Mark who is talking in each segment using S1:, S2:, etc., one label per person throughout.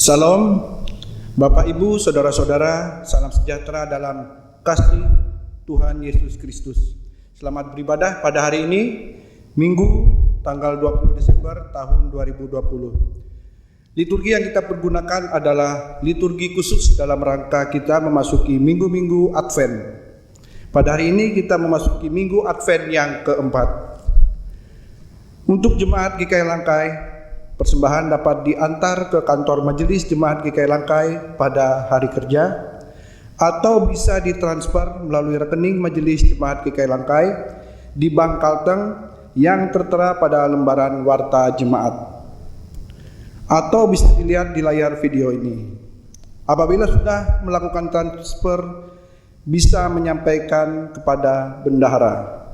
S1: Salam, Bapak Ibu, Saudara-saudara, salam sejahtera dalam kasih Tuhan Yesus Kristus. Selamat beribadah pada hari ini, Minggu tanggal 20 Desember tahun 2020. Liturgi yang kita pergunakan adalah liturgi khusus dalam rangka kita memasuki minggu-minggu Advent. Pada hari ini kita memasuki minggu Advent yang keempat. Untuk jemaat GKI Langkai, persembahan dapat diantar ke kantor majelis jemaat GKI Langkai pada hari kerja atau bisa ditransfer melalui rekening majelis jemaat GKI Langkai di Bank Kalteng yang tertera pada lembaran warta jemaat, atau bisa dilihat di layar video ini. Apabila sudah melakukan transfer, bisa menyampaikan kepada bendahara.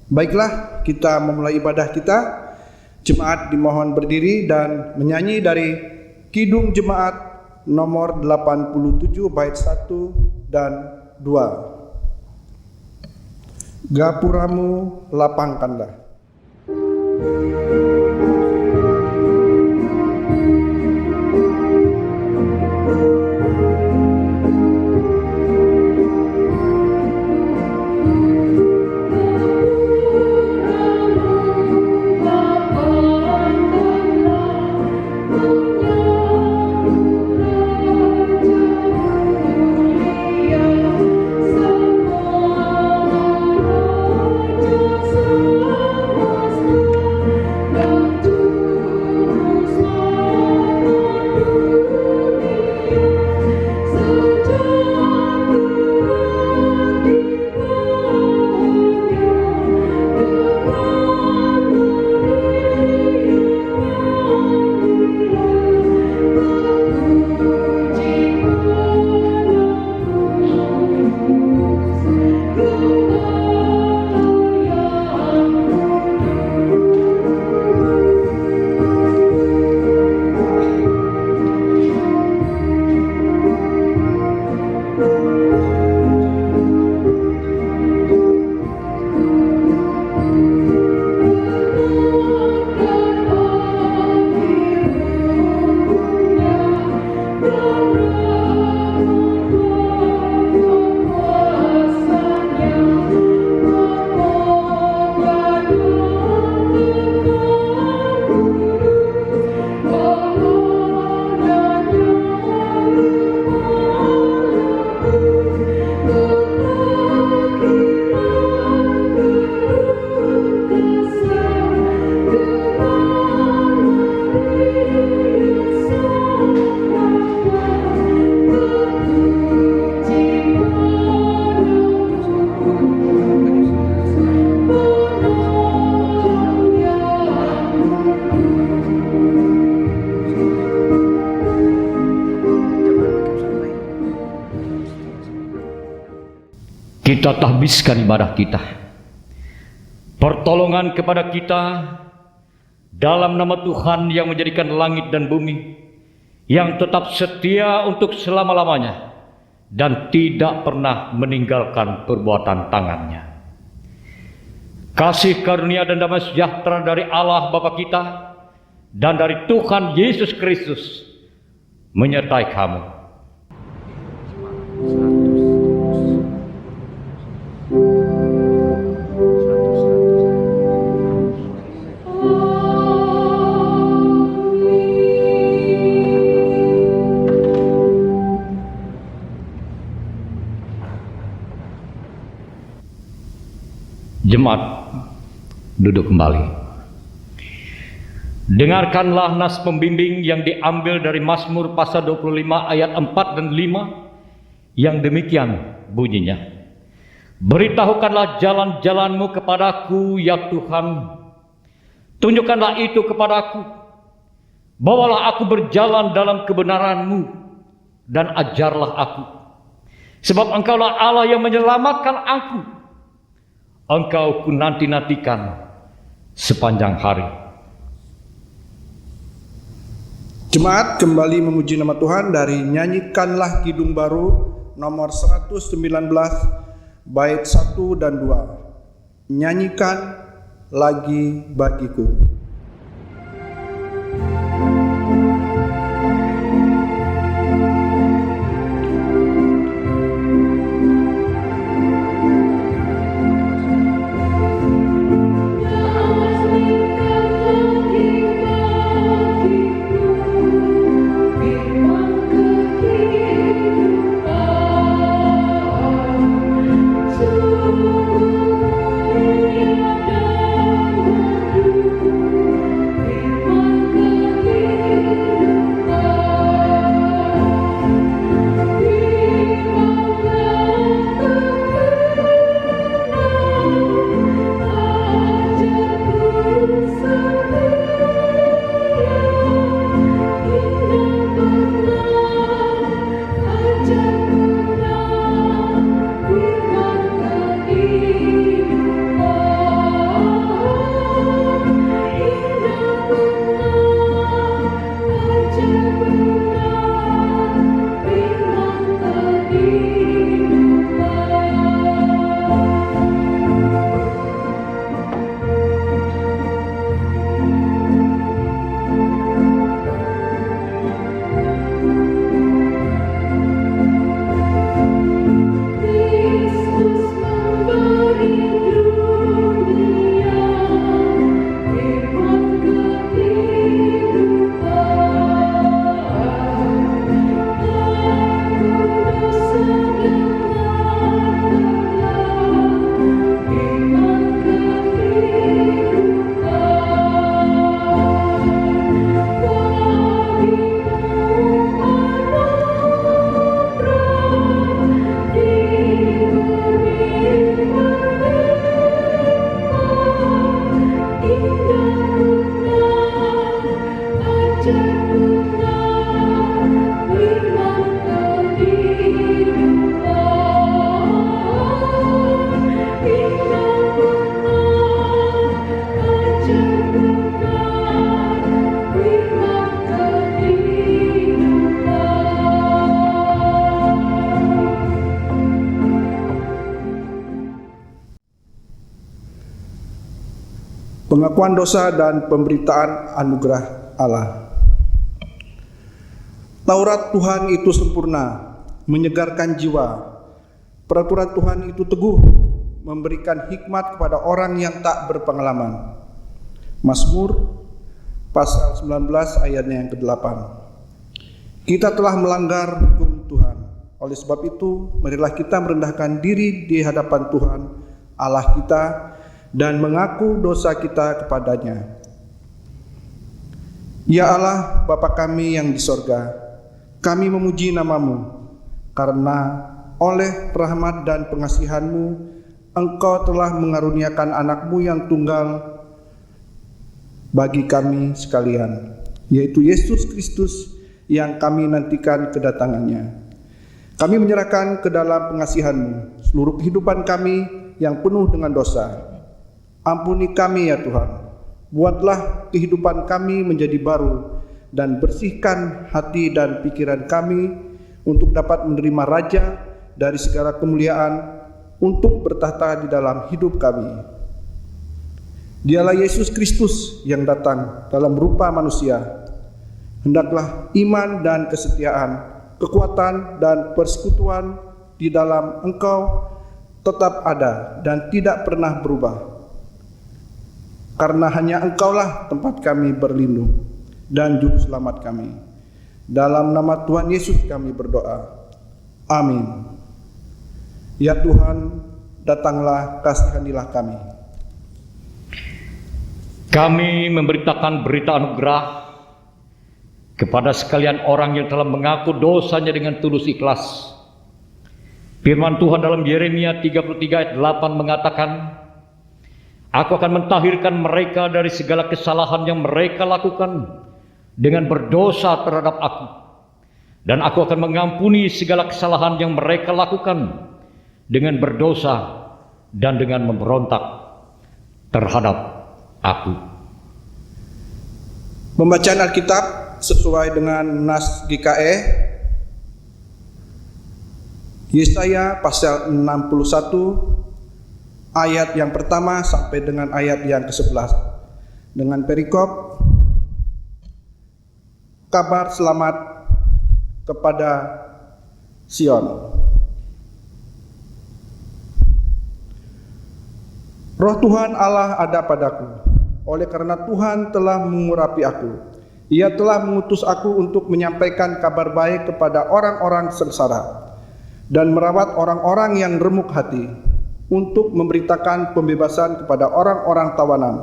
S1: Baiklah, kita memulai ibadah kita. Jemaat dimohon berdiri dan menyanyi dari Kidung Jemaat nomor 87 bait 1 dan 2. Gapuramu lapangkanlah.
S2: Kita tahbiskan ibadah kita. Pertolongan kepada kita dalam nama Tuhan yang menjadikan langit dan bumi, yang tetap setia untuk selama-lamanya dan tidak pernah meninggalkan perbuatan tangannya. Kasih karunia dan damai sejahtera dari Allah Bapa kita dan dari Tuhan Yesus Kristus menyertai kamu. Jemaat, duduk kembali. Dengarkanlah nas pembimbing yang diambil dari Mazmur pasal 25 ayat 4 dan 5 yang demikian bunyinya. Beritahukanlah jalan-jalanmu kepadaku ya Tuhan. Tunjukkanlah itu kepadaku. Bawalah aku berjalan dalam kebenaranmu dan ajarlah aku. Sebab Engkaulah Allah yang menyelamatkan aku. Engkau ku nanti-nantikan sepanjang hari.
S1: Jemaat kembali memuji nama Tuhan dari Nyanyikanlah Kidung Baru nomor 119 bait 1 dan 2. Nyanyikan lagi bagiku. Pengakuan dosa dan pemberitaan anugerah Allah. Taurat Tuhan itu sempurna, menyegarkan jiwa. Peraturan Tuhan itu teguh, memberikan hikmat kepada orang yang tak berpengalaman. Mazmur pasal 19 ayatnya yang ke-8. Kita telah melanggar hukum Tuhan. Oleh sebab itu, marilah kita merendahkan diri di hadapan Tuhan Allah kita dan mengaku dosa kita kepadanya. Ya Allah, Bapa kami yang di sorga, kami memuji nama-Mu, karena oleh rahmat dan pengasihan-Mu, Engkau telah mengaruniakan anak-Mu yang tunggal bagi kami sekalian, yaitu Yesus Kristus yang kami nantikan kedatangannya. Kami menyerahkan ke dalam pengasihan-Mu seluruh kehidupan kami yang penuh dengan dosa. Ampuni kami ya Tuhan, buatlah kehidupan kami menjadi baru dan bersihkan hati dan pikiran kami untuk dapat menerima Raja dari segala kemuliaan untuk bertahta di dalam hidup kami. Dialah Yesus Kristus yang datang dalam rupa manusia. Hendaklah iman dan kesetiaan, kekuatan dan persekutuan di dalam Engkau tetap ada dan tidak pernah berubah. Karena hanya Engkaulah tempat kami berlindung dan juru selamat kami. Dalam nama Tuhan Yesus kami berdoa. Amin. Ya Tuhan, datanglah, kasihanilah kami.
S2: Kami memberitakan berita anugerah kepada sekalian orang yang telah mengaku dosanya dengan tulus ikhlas. Firman Tuhan dalam Yeremia 33 ayat 8 mengatakan, Aku akan mentahirkan mereka dari segala kesalahan yang mereka lakukan dengan berdosa terhadap Aku. Dan Aku akan mengampuni segala kesalahan yang mereka lakukan dengan berdosa dan dengan memberontak terhadap Aku.
S1: Pembacaan Alkitab sesuai dengan nas GKE, Yesaya pasal 61 ayat yang pertama sampai dengan ayat yang ke-11 dengan perikop kabar selamat kepada Sion. Roh Tuhan Allah ada padaku, oleh karena Tuhan telah mengurapi aku. Ia telah mengutus aku untuk menyampaikan kabar baik kepada orang-orang sengsara dan merawat orang-orang yang remuk hati, untuk memberitakan pembebasan kepada orang-orang tawanan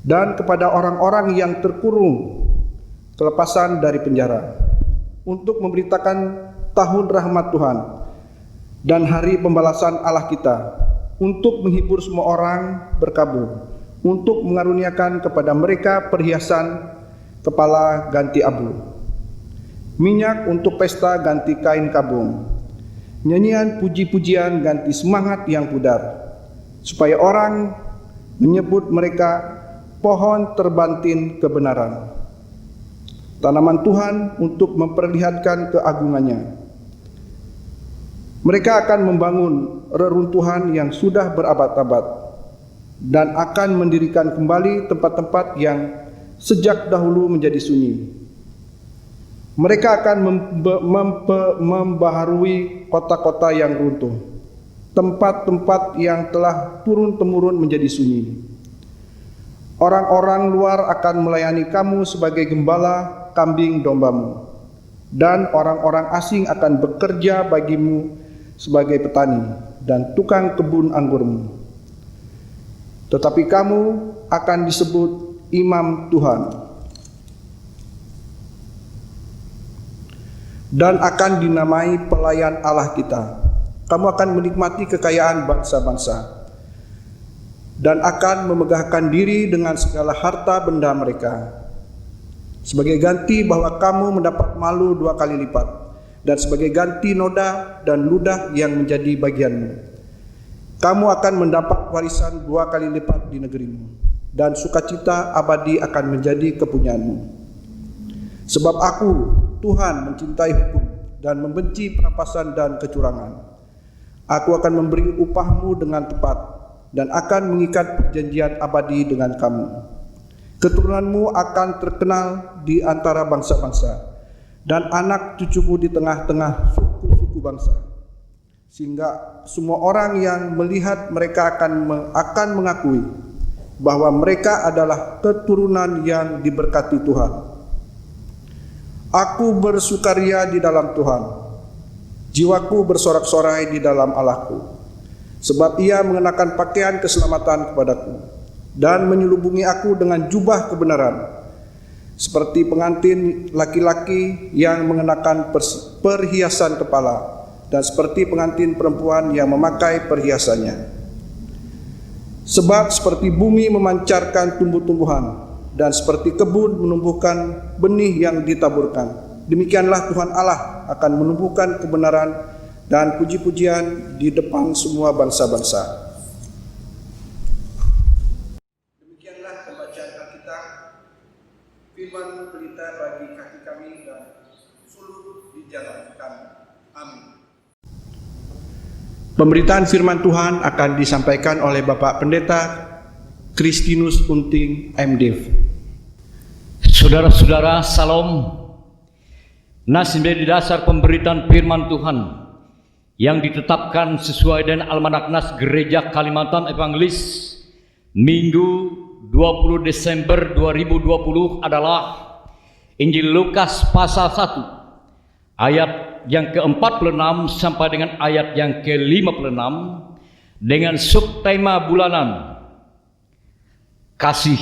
S1: dan kepada orang-orang yang terkurung kelepasan dari penjara, untuk memberitakan tahun rahmat Tuhan dan hari pembalasan Allah kita, untuk menghibur semua orang berkabung, untuk mengaruniakan kepada mereka perhiasan kepala ganti abu, minyak untuk pesta ganti kain kabung, nyanyian puji-pujian ganti semangat yang pudar, supaya orang menyebut mereka pohon terbantin kebenaran, tanaman Tuhan untuk memperlihatkan keagungannya. Mereka akan membangun reruntuhan yang sudah berabad-abad dan akan mendirikan kembali tempat-tempat yang sejak dahulu menjadi sunyi. Mereka akan membaharui kota-kota yang runtuh, tempat-tempat yang telah turun-temurun menjadi sunyi. Orang-orang luar akan melayani kamu sebagai gembala kambing dombamu, dan orang-orang asing akan bekerja bagimu sebagai petani dan tukang kebun anggurmu. Tetapi kamu akan disebut imam Tuhan dan akan dinamai pelayan Allah kita. Kamu akan menikmati kekayaan bangsa-bangsa dan akan memegahkan diri dengan segala harta benda mereka, sebagai ganti bahwa kamu mendapat malu 2 kali lipat, dan sebagai ganti noda dan ludah yang menjadi bagianmu. Kamu akan mendapat warisan 2 kali lipat di negerimu, dan sukacita abadi akan menjadi kepunyaanmu. Sebab aku, Tuhan, mencintai hukum dan membenci perampasan dan kecurangan. Aku akan memberi upahmu dengan tepat dan akan mengikat perjanjian abadi dengan kamu. Keturunanmu akan terkenal di antara bangsa-bangsa, dan anak cucumu di tengah-tengah suku-suku bangsa, sehingga semua orang yang melihat mereka akan mengakui bahwa mereka adalah keturunan yang diberkati Tuhan. Aku bersukaria di dalam Tuhan, jiwaku bersorak-sorai di dalam Allahku, sebab Ia mengenakan pakaian keselamatan kepadaku dan menyelubungi aku dengan jubah kebenaran, seperti pengantin laki-laki yang mengenakan perhiasan kepala, dan seperti pengantin perempuan yang memakai perhiasannya. Sebab seperti bumi memancarkan tumbuh-tumbuhan, dan seperti kebun menumbuhkan benih yang ditaburkan, demikianlah Tuhan Allah akan menumbuhkan kebenaran dan puji-pujian di depan semua bangsa-bangsa. Demikianlah pembacaan Alkitab, firman pelita bagi kaki kami dan sulur di jalan kami. Amin. Pemberitaan firman Tuhan akan disampaikan oleh Bapak Pendeta Kristinus Unting MDiv.
S2: Saudara-saudara, salam. Nas menjadi dasar pemberitaan firman Tuhan yang ditetapkan sesuai dengan Almanak Nas Gereja Kalimantan Evangelis Minggu 20 Desember 2020 adalah Injil Lukas pasal 1 ayat yang ke-46 sampai dengan ayat yang ke-56 dengan subtema bulanan kasih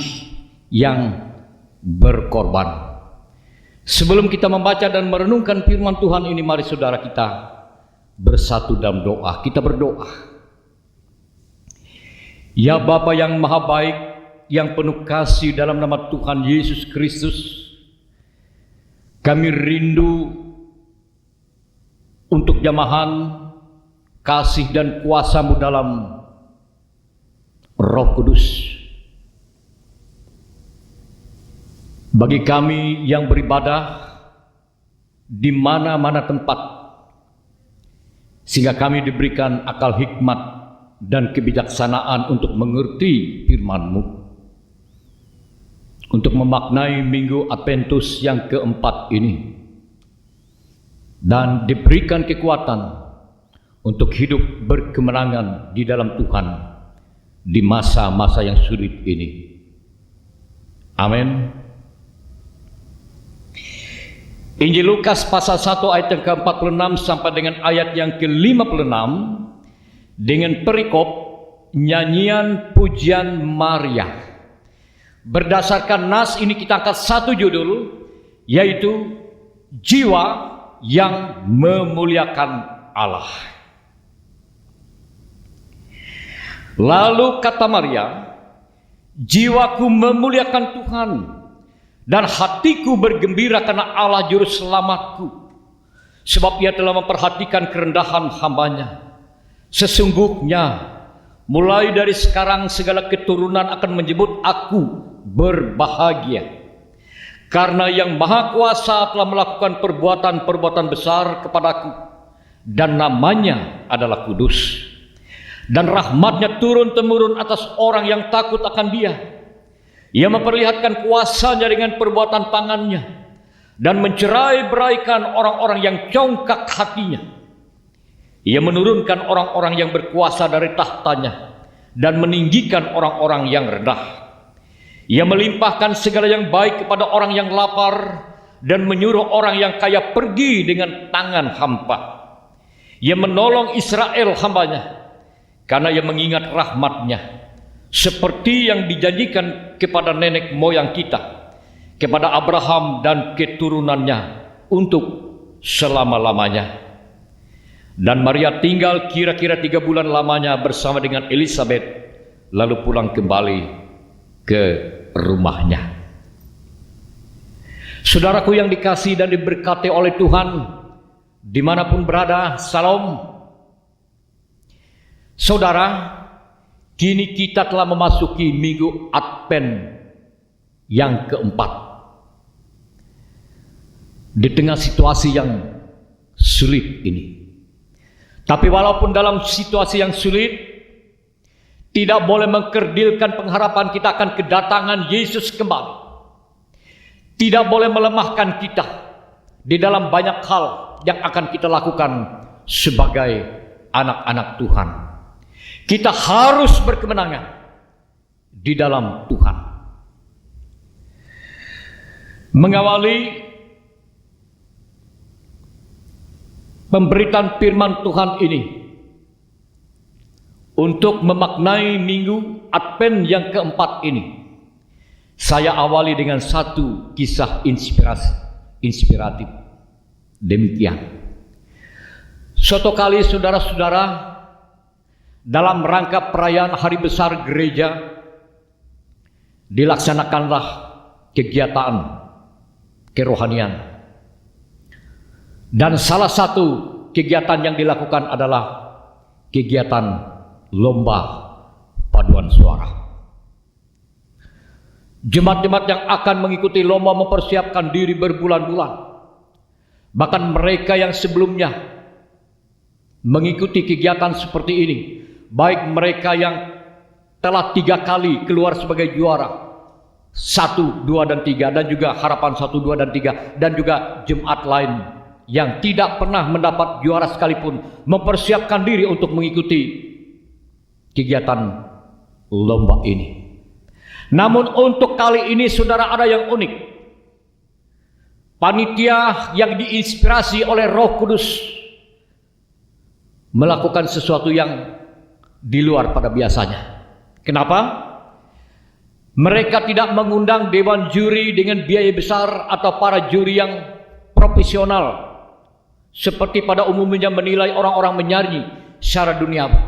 S2: yang berkorban. Sebelum kita membaca dan merenungkan firman Tuhan ini, mari saudara kita bersatu dalam doa. Kita berdoa. Ya Bapa yang maha baik, yang penuh kasih, dalam nama Tuhan Yesus Kristus, kami rindu untuk jamahan kasih dan kuasa-Mu dalam Roh Kudus. Bagi kami yang beribadah di mana-mana tempat, sehingga kami diberikan akal hikmat dan kebijaksanaan untuk mengerti firman-Mu, untuk memaknai Minggu Adventus yang keempat ini, dan diberikan kekuatan untuk hidup berkemenangan di dalam Tuhan di masa-masa yang sulit ini. Amin. Injil Lukas pasal 1 ayat yang ke-46 sampai dengan ayat yang ke-56 dengan perikop nyanyian pujian Maria. Berdasarkan nas ini kita angkat satu judul, yaitu jiwa yang memuliakan Allah. Lalu kata Maria, jiwaku memuliakan Tuhan, dan hatiku bergembira karena Allah juru selamatku, sebab Ia telah memperhatikan kerendahan hamba-Nya. Sesungguhnya mulai dari sekarang segala keturunan akan menyebut aku berbahagia, karena Yang Maha Kuasa telah melakukan perbuatan-perbuatan besar kepadaku, dan namanya adalah kudus. Dan rahmat-Nya turun-temurun atas orang yang takut akan Dia. Ia memperlihatkan kuasa-Nya dengan perbuatan tangan-Nya, dan mencerai-beraikan orang-orang yang congkak hatinya. Ia menurunkan orang-orang yang berkuasa dari tahtanya, dan meninggikan orang-orang yang rendah. Ia melimpahkan segala yang baik kepada orang yang lapar, dan menyuruh orang yang kaya pergi dengan tangan hampa. Ia menolong Israel hamba-Nya, karena Ia mengingat rahmat-Nya, seperti yang dijanjikan kepada nenek moyang kita, kepada Abraham dan keturunannya untuk selama-lamanya. Dan Maria tinggal kira-kira 3 bulan lamanya bersama dengan Elisabet, lalu pulang kembali ke rumahnya. Saudaraku yang dikasihi dan diberkati oleh Tuhan, dimanapun berada, salam. Saudara, kini kita telah memasuki Minggu Advent yang keempat. Di tengah situasi yang sulit ini. Tapi walaupun dalam situasi yang sulit, tidak boleh mengkerdilkan pengharapan kita akan kedatangan Yesus kembali. Tidak boleh melemahkan kita di dalam banyak hal yang akan kita lakukan sebagai anak-anak Tuhan. Kita harus berkemenangan di dalam Tuhan. Mengawali pemberitaan firman Tuhan ini, untuk memaknai minggu Advent yang keempat ini, saya awali dengan satu kisah inspiratif. Demikian. Suatu kali saudara-saudara, dalam rangka perayaan hari besar gereja, dilaksanakanlah kegiatan kerohanian. Dan salah satu kegiatan yang dilakukan adalah kegiatan lomba paduan suara. Jemaat-jemaat yang akan mengikuti lomba mempersiapkan diri berbulan-bulan. Bahkan mereka yang sebelumnya mengikuti kegiatan seperti ini, baik mereka yang telah 3 kali keluar sebagai juara, 1, 2, dan 3, dan juga harapan 1, 2, dan 3, dan juga jemaat lain yang tidak pernah mendapat juara sekalipun, mempersiapkan diri untuk mengikuti kegiatan lomba ini. Namun untuk kali ini saudara, ada yang unik. Panitia yang diinspirasi oleh Roh Kudus melakukan sesuatu yang di luar pada biasanya. Kenapa? Mereka tidak mengundang dewan juri dengan biaya besar atau para juri yang profesional seperti pada umumnya menilai orang-orang menyanyi secara duniawi.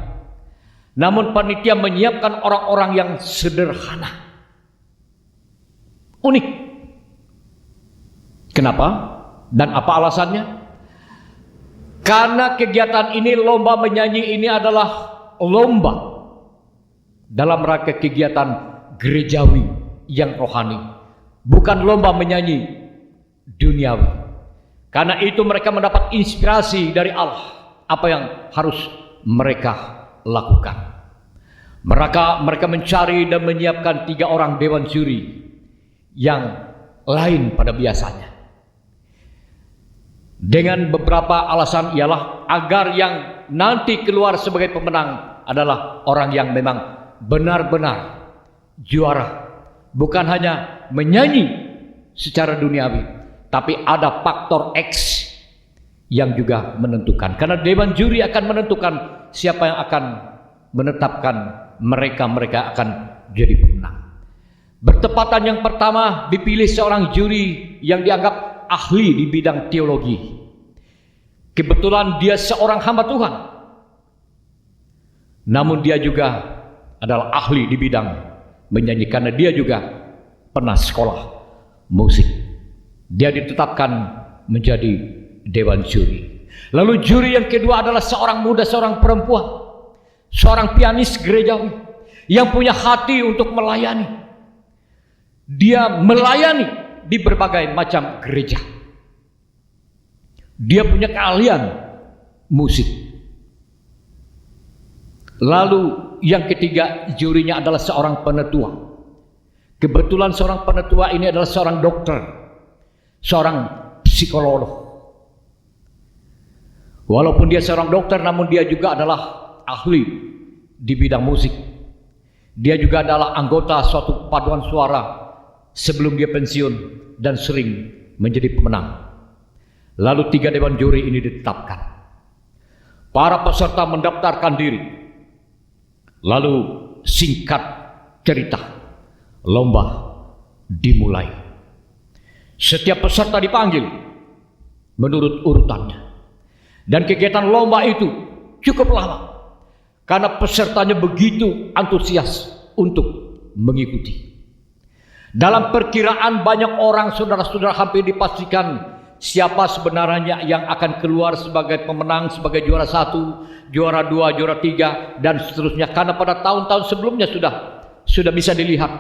S2: Namun panitia menyiapkan orang-orang yang sederhana. Unik. Kenapa? Dan apa alasannya? Karena kegiatan ini, lomba menyanyi ini adalah lomba dalam rangka kegiatan gerejawi yang rohani, bukan lomba menyanyi duniawi. Karena itu mereka mendapat inspirasi dari Allah apa yang harus mereka lakukan. Mereka mencari dan menyiapkan 3 orang dewan juri yang lain pada biasanya. Dengan beberapa alasan, ialah agar yang nanti keluar sebagai pemenang adalah orang yang memang benar-benar juara, bukan hanya menyanyi secara duniawi, tapi ada faktor X yang juga menentukan. Karena dewan juri akan menentukan siapa yang akan menetapkan mereka akan jadi pemenang. Bertepatan yang pertama dipilih seorang juri yang dianggap ahli di bidang teologi. Kebetulan dia seorang hamba Tuhan, namun dia juga adalah ahli di bidang menyanyi karena dia juga pernah sekolah musik. Dia ditetapkan menjadi dewan juri. Lalu juri yang kedua adalah seorang muda, seorang perempuan, seorang pianis gerejawi yang punya hati untuk melayani. Dia melayani di berbagai macam gereja. Dia punya keahlian musik. Lalu yang ketiga, jurinya adalah seorang penetua. Kebetulan seorang penetua ini adalah seorang dokter, seorang psikolog. Walaupun dia seorang dokter, namun dia juga adalah ahli di bidang musik. Dia juga adalah anggota suatu paduan suara sebelum dia pensiun dan sering menjadi pemenang. Lalu 3 dewan juri ini ditetapkan. Para peserta mendaftarkan diri. Lalu singkat cerita, lomba dimulai. Setiap peserta dipanggil menurut urutannya. Dan kegiatan lomba itu cukup lama karena pesertanya begitu antusias untuk mengikuti. Dalam perkiraan banyak orang, saudara-saudara, hampir dipastikan siapa sebenarnya yang akan keluar sebagai pemenang, sebagai juara 1, juara 2, juara 3, dan seterusnya. Karena pada tahun-tahun sebelumnya sudah bisa dilihat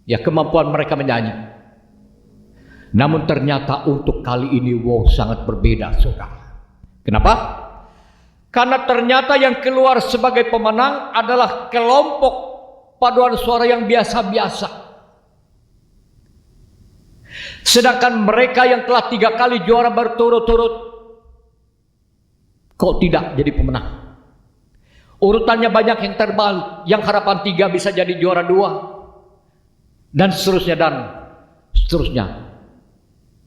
S2: ya kemampuan mereka menyanyi. Namun ternyata untuk kali ini sangat berbeda, saudara. Kenapa? Karena ternyata yang keluar sebagai pemenang adalah kelompok paduan suara yang biasa-biasa. Sedangkan mereka yang telah 3 kali juara berturut-turut kok tidak jadi pemenang. Urutannya banyak yang terbalik. Yang harapan 3 bisa jadi juara 2. Dan seterusnya dan seterusnya.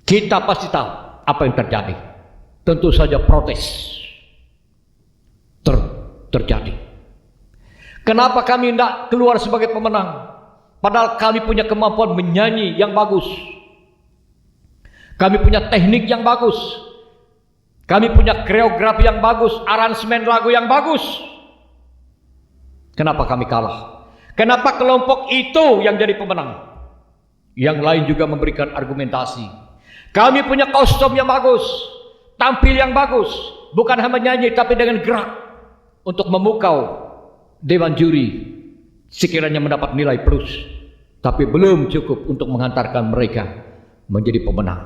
S2: Kita pasti tahu apa yang terjadi. Tentu saja protes terjadi. Kenapa kami tidak keluar sebagai pemenang? Padahal kami punya kemampuan menyanyi yang bagus. Kami punya teknik yang bagus. Kami punya koreografi yang bagus, aransemen lagu yang bagus. Kenapa kami kalah? Kenapa kelompok itu yang jadi pemenang? Yang lain juga memberikan argumentasi. Kami punya kostum yang bagus, tampil yang bagus, bukan hanya menyanyi tapi dengan gerak untuk memukau dewan juri sekiranya mendapat nilai plus, tapi belum cukup untuk menghantarkan mereka menjadi pemenang.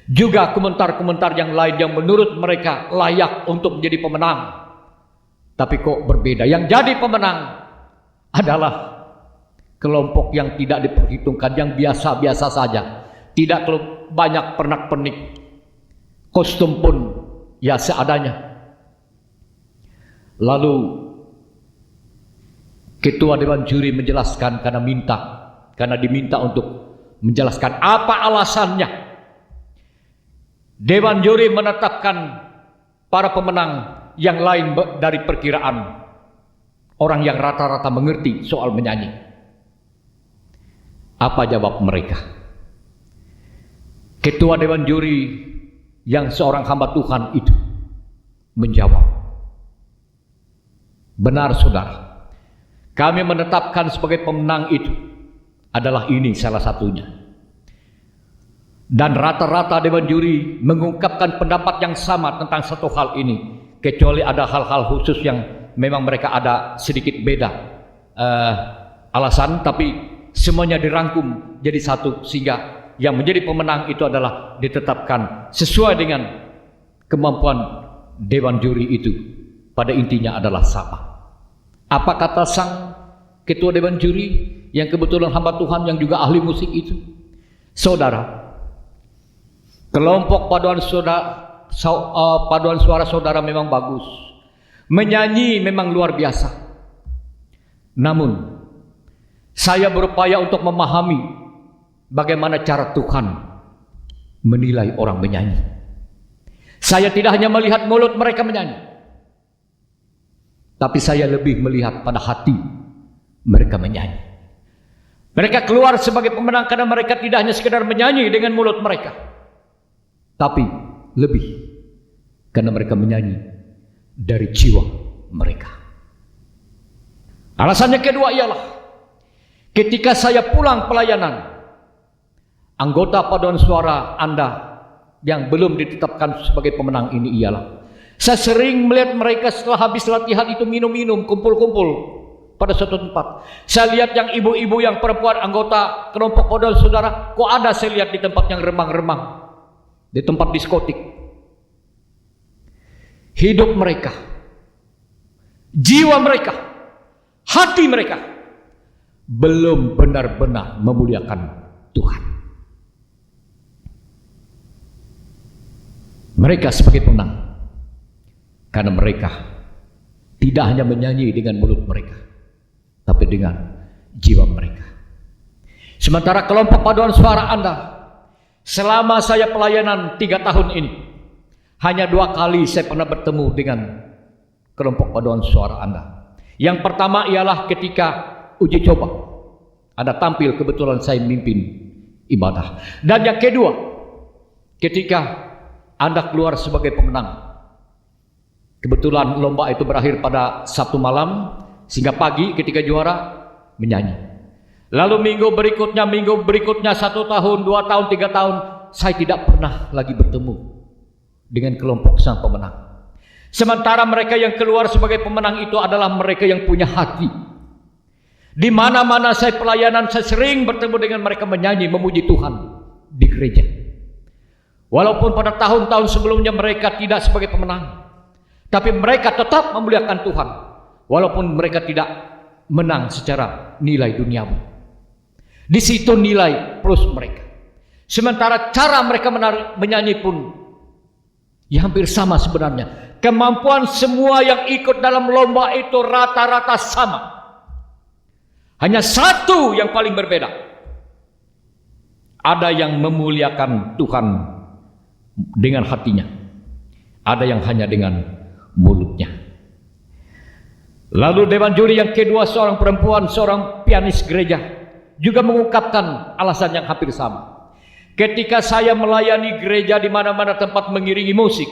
S2: Juga komentar-komentar yang lain yang menurut mereka layak untuk menjadi pemenang, tapi kok berbeda. Yang jadi pemenang adalah kelompok yang tidak diperhitungkan, yang biasa-biasa saja, tidak banyak pernak-pernik, kostum pun ya seadanya. Lalu ketua dewan juri menjelaskan karena diminta untuk menjelaskan apa alasannya dewan juri menetapkan para pemenang yang lain dari perkiraan orang yang rata-rata mengerti soal menyanyi. Apa jawab mereka? Ketua dewan juri yang seorang hamba Tuhan itu menjawab, benar saudara, kami menetapkan sebagai pemenang itu adalah ini salah satunya. Dan rata-rata dewan juri mengungkapkan pendapat yang sama tentang satu hal ini, kecuali ada hal-hal khusus yang memang mereka ada sedikit beda alasan, tapi semuanya dirangkum jadi satu, sehingga yang menjadi pemenang itu adalah ditetapkan sesuai dengan kemampuan dewan juri itu. Pada intinya adalah sama. Apa kata sang ketua dewan juri yang kebetulan hamba Tuhan yang juga ahli musik itu? Saudara, kelompok paduan suara saudara memang bagus, menyanyi memang luar biasa. Namun saya berupaya untuk memahami bagaimana cara Tuhan menilai orang menyanyi. Saya tidak hanya melihat mulut mereka menyanyi, tapi saya lebih melihat pada hati mereka menyanyi. Mereka keluar sebagai pemenang karena mereka tidak hanya sekedar menyanyi dengan mulut mereka, tapi lebih karena mereka menyanyi dari jiwa mereka. Alasannya kedua ialah ketika saya pulang pelayanan, anggota paduan suara Anda yang belum ditetapkan sebagai pemenang ini ialah saya sering melihat mereka setelah habis latihan itu minum-minum, kumpul-kumpul pada suatu tempat. Saya lihat yang ibu-ibu, yang perempuan anggota kelompok paduan saudara, kok ada saya lihat di tempat yang remang-remang, di tempat diskotik. Hidup mereka, jiwa mereka, hati mereka belum benar-benar memuliakan Tuhan. Mereka sebagai pemenang karena mereka tidak hanya menyanyi dengan mulut mereka, tapi dengan jiwa mereka. Sementara kelompok paduan suara Anda, selama saya pelayanan 3 tahun ini, hanya 2 kali saya pernah bertemu dengan kelompok paduan suara Anda. Yang pertama ialah ketika uji coba, Anda tampil, kebetulan saya memimpin ibadah. Dan yang kedua, ketika Anda keluar sebagai pemenang. Kebetulan lomba itu berakhir pada Sabtu malam, sehingga pagi ketika juara menyanyi. Lalu minggu berikutnya 1 tahun, 2 tahun, 3 tahun, saya tidak pernah lagi bertemu dengan kelompok sang pemenang. Sementara mereka yang keluar sebagai pemenang itu adalah mereka yang punya hati. Di mana-mana saya pelayanan, saya sering bertemu dengan mereka menyanyi, memuji Tuhan di gereja. Walaupun pada tahun-tahun sebelumnya mereka tidak sebagai pemenang, Tapi mereka tetap memuliakan Tuhan, walaupun mereka tidak menang secara nilai duniawi. Di situ nilai plus mereka. Sementara cara mereka menyanyi pun ya hampir sama sebenarnya. Kemampuan semua yang ikut dalam lomba itu rata-rata sama. Hanya satu yang paling berbeda. Ada yang memuliakan Tuhan dengan hatinya. Ada yang hanya dengan mulutnya. Lalu dewan juri yang kedua, seorang perempuan, seorang pianis gereja, juga mengungkapkan alasan yang hampir sama. Ketika saya melayani gereja di mana-mana tempat mengiringi musik,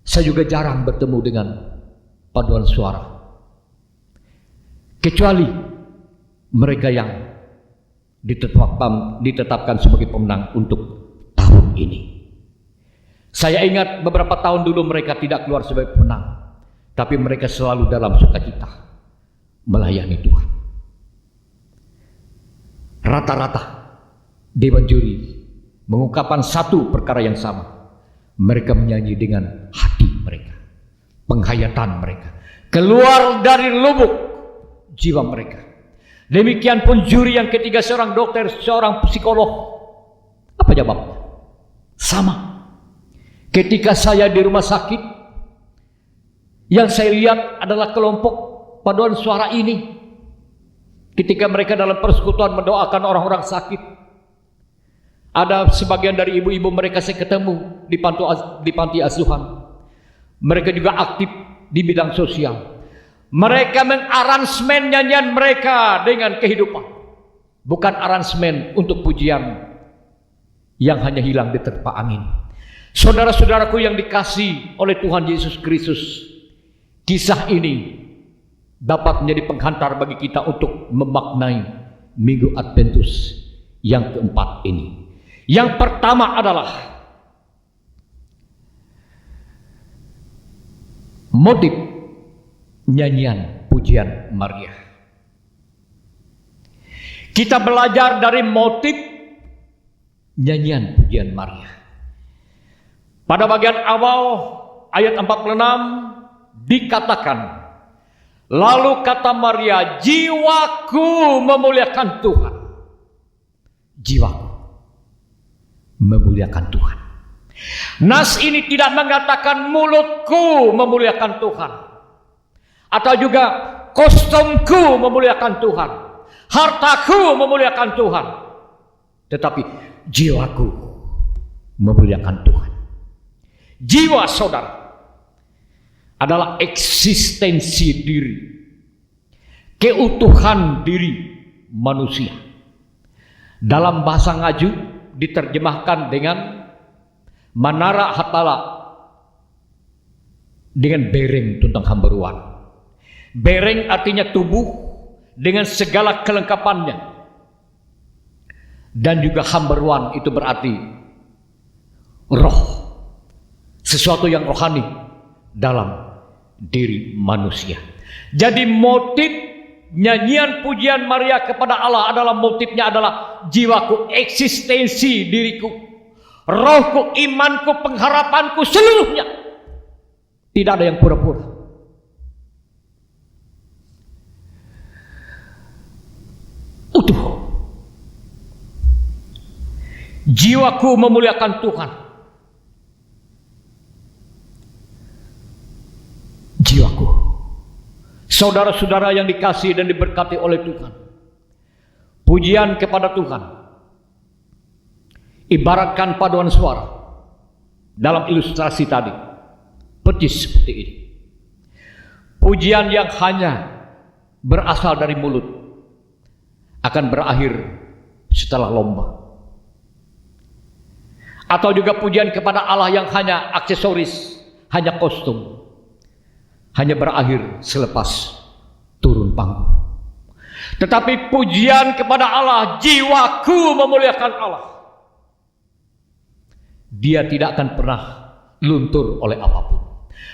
S2: saya juga jarang bertemu dengan paduan suara. Kecuali mereka yang ditetapkan sebagai pemenang untuk tahun ini. Saya ingat beberapa tahun dulu mereka tidak keluar sebagai pemenang, tapi mereka selalu dalam sukacita melayani Tuhan. Rata-rata dewan juri mengungkapkan satu perkara yang sama. Mereka menyanyi dengan hati mereka, penghayatan mereka, keluar dari lubuk jiwa mereka. Demikian pun juri yang ketiga, seorang dokter, seorang psikolog. Apa jawabnya? Sama. Ketika saya di rumah sakit, yang saya lihat adalah kelompok paduan suara ini. Ketika mereka dalam persekutuan mendoakan orang-orang sakit, ada sebagian dari ibu-ibu mereka saya ketemu di panti asuhan. Mereka juga aktif di bidang sosial. Mereka mengaransemen nyanyian mereka dengan kehidupan, bukan aransemen untuk pujian yang hanya hilang di terpa angin. Saudara-saudaraku yang dikasihi oleh Tuhan Yesus Kristus, kisah ini dapat menjadi penghantar bagi kita untuk memaknai Minggu Adventus yang keempat ini. Yang pertama adalah motif nyanyian pujian Maria. Kita belajar dari motif nyanyian pujian Maria. Pada bagian awal ayat 46 dikatakan, lalu kata Maria, jiwaku memuliakan Tuhan. Jiwaku memuliakan Tuhan. Nas ini tidak mengatakan mulutku memuliakan Tuhan, atau juga kostumku memuliakan Tuhan, hartaku memuliakan Tuhan, tetapi jiwaku memuliakan Tuhan. Jiwa saudara adalah eksistensi diri, keutuhan diri manusia. Dalam bahasa Ngaju diterjemahkan dengan manara hatala, dengan bereng tentang hambaruan. Bereng artinya tubuh dengan segala kelengkapannya, dan juga hambaruan itu berarti roh, sesuatu yang rohani dalam diri manusia. Jadi motif nyanyian pujian Maria kepada Allah adalah motifnya adalah jiwaku, eksistensi diriku, rohku, imanku, pengharapanku, seluruhnya. Tidak ada yang pura-pura. Utuh. Jiwaku memuliakan Tuhan. Jiwaku. Saudara-saudara yang dikasihi dan diberkati oleh Tuhan, pujian kepada Tuhan ibaratkan paduan suara dalam ilustrasi tadi, persis seperti ini. Pujian yang hanya berasal dari mulut akan berakhir setelah lomba, atau juga pujian kepada Allah yang hanya aksesoris, hanya kostum, hanya berakhir selepas turun panggung. Tetapi pujian kepada Allah, jiwaku memuliakan Allah, dia tidak akan pernah luntur oleh apapun.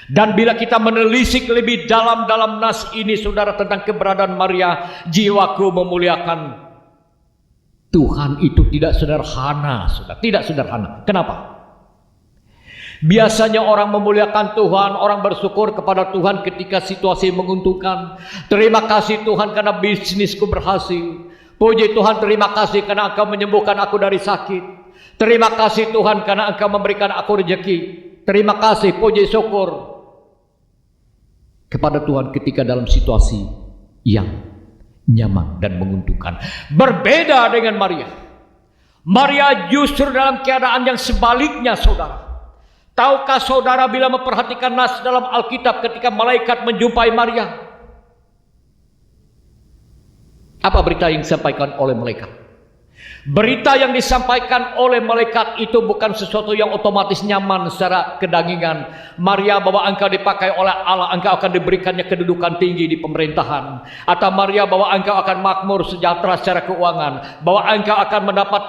S2: Dan bila kita menelisik lebih dalam nas ini, saudara, tentang keberadaan Maria, jiwaku memuliakan Tuhan, itu tidak sederhana, saudara. Tidak sederhana. Kenapa? Biasanya orang memuliakan Tuhan, orang bersyukur kepada Tuhan ketika situasi menguntungkan. Terima kasih Tuhan karena bisnisku berhasil. Puji Tuhan, terima kasih karena Engkau menyembuhkan aku dari sakit. Terima kasih Tuhan karena Engkau memberikan aku rezeki. Terima kasih, puji syukur kepada Tuhan ketika dalam situasi yang nyaman dan menguntungkan. Berbeda dengan Maria. Maria justru dalam keadaan yang sebaliknya, saudara. Tahukah saudara bila memperhatikan nas dalam Alkitab ketika malaikat menjumpai Maria? Apa berita yang disampaikan oleh malaikat? Berita yang disampaikan oleh malaikat itu bukan sesuatu yang otomatis nyaman secara kedagingan. Maria, bahwa engkau dipakai oleh Allah, engkau akan diberikannya kedudukan tinggi di pemerintahan. Atau Maria, bahwa engkau akan makmur sejahtera secara keuangan, bahwa engkau akan mendapat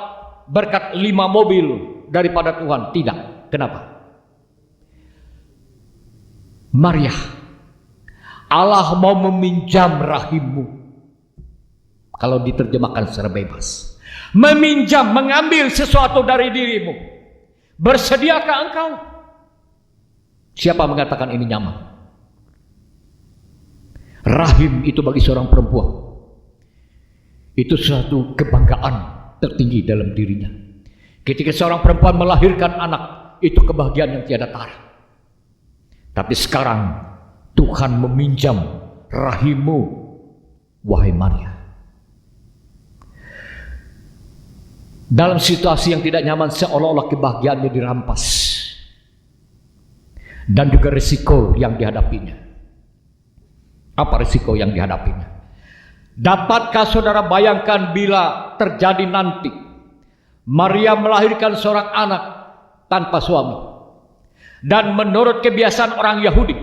S2: berkat 5 mobil daripada Tuhan. Tidak. Kenapa? Maria, Allah mau meminjam rahimmu. Kalau diterjemahkan secara bebas, meminjam, mengambil sesuatu dari dirimu. Bersediakah engkau? Siapa mengatakan ini nyaman? Rahim itu bagi seorang perempuan itu suatu kebanggaan tertinggi dalam dirinya. Ketika seorang perempuan melahirkan anak, itu kebahagiaan yang tiada tara. Tapi sekarang Tuhan meminjam rahimmu, wahai Maria. Dalam situasi yang tidak nyaman, seolah-olah kebahagiaannya dirampas. Dan juga risiko yang dihadapinya. Apa risiko yang dihadapinya? Dapatkah saudara bayangkan bila terjadi nanti Maria melahirkan seorang anak tanpa suami? Dan menurut kebiasaan orang Yahudi,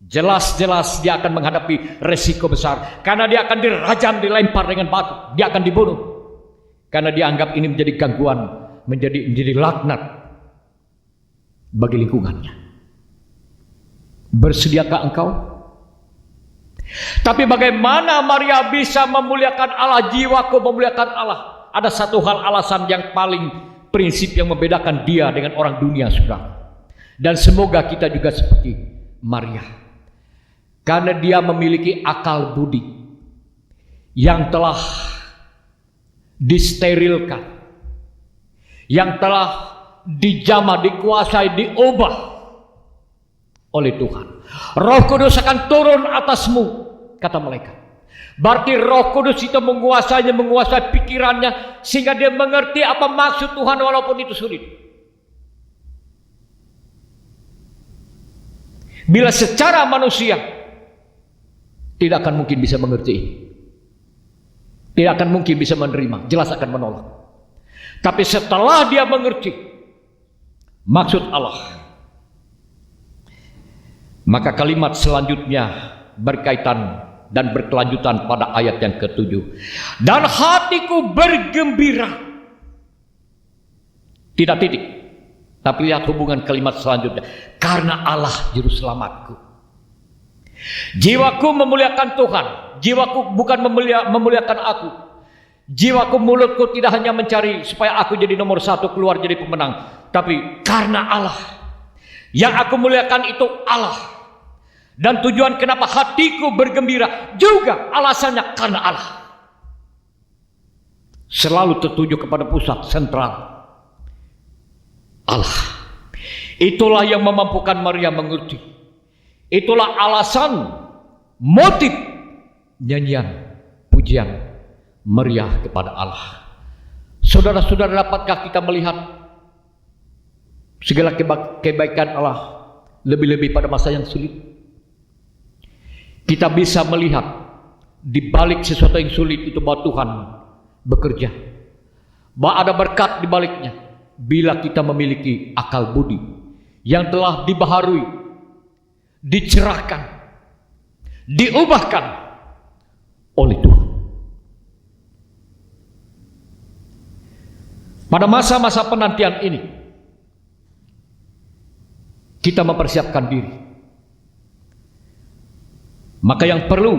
S2: jelas-jelas dia akan menghadapi risiko besar. Karena dia akan dirajam, dilempar dengan batu. Dia akan dibunuh. Karena dianggap ini menjadi gangguan, menjadi laknat bagi lingkungannya. Bersediakah engkau? Tapi bagaimana Maria bisa memuliakan Allah? Jiwaku memuliakan Allah. Ada satu hal alasan yang paling prinsip yang membedakan dia dengan orang dunia, saudara. Dan semoga kita juga seperti Maria. Karena dia memiliki akal budi yang telah disterilkan, yang telah dijamah, dikuasai, diubah oleh Tuhan. Roh Kudus akan turun atasmu, kata malaikat. Berarti Roh Kudus itu menguasai pikirannya, sehingga dia mengerti apa maksud Tuhan walaupun itu sulit. Bila secara manusia tidak akan mungkin bisa mengerti ini, tidak akan mungkin bisa menerima, jelas akan menolak. Tapi setelah dia mengerti maksud Allah, maka kalimat selanjutnya berkaitan dan berkelanjutan pada ayat yang ke-7. Dan hatiku bergembira. Tidak titik. Tapi lihat hubungan kalimat selanjutnya. Karena Allah juru selamatku. Jiwaku memuliakan Tuhan. Jiwaku bukan memuliakan aku. Jiwaku, mulutku tidak hanya mencari supaya aku jadi nomor 1, keluar jadi pemenang. Tapi karena Allah. Yang aku muliakan itu Allah. Dan tujuan kenapa hatiku bergembira juga alasannya karena Allah. Selalu tertuju kepada pusat sentral Allah. Itulah yang memampukan Maria mengerti. Itulah alasan, motif nyanyian, pujian Maria kepada Allah. Saudara-saudara, dapatkah kita melihat segala kebaikan Allah lebih-lebih pada masa yang sulit? Kita bisa melihat di balik sesuatu yang sulit itu bahwa Tuhan bekerja, bahwa ada berkat di baliknya bila kita memiliki akal budi yang telah dibaharui, dicerahkan, diubahkan oleh Tuhan. Pada masa-masa penantian ini kita mempersiapkan diri. Maka yang perlu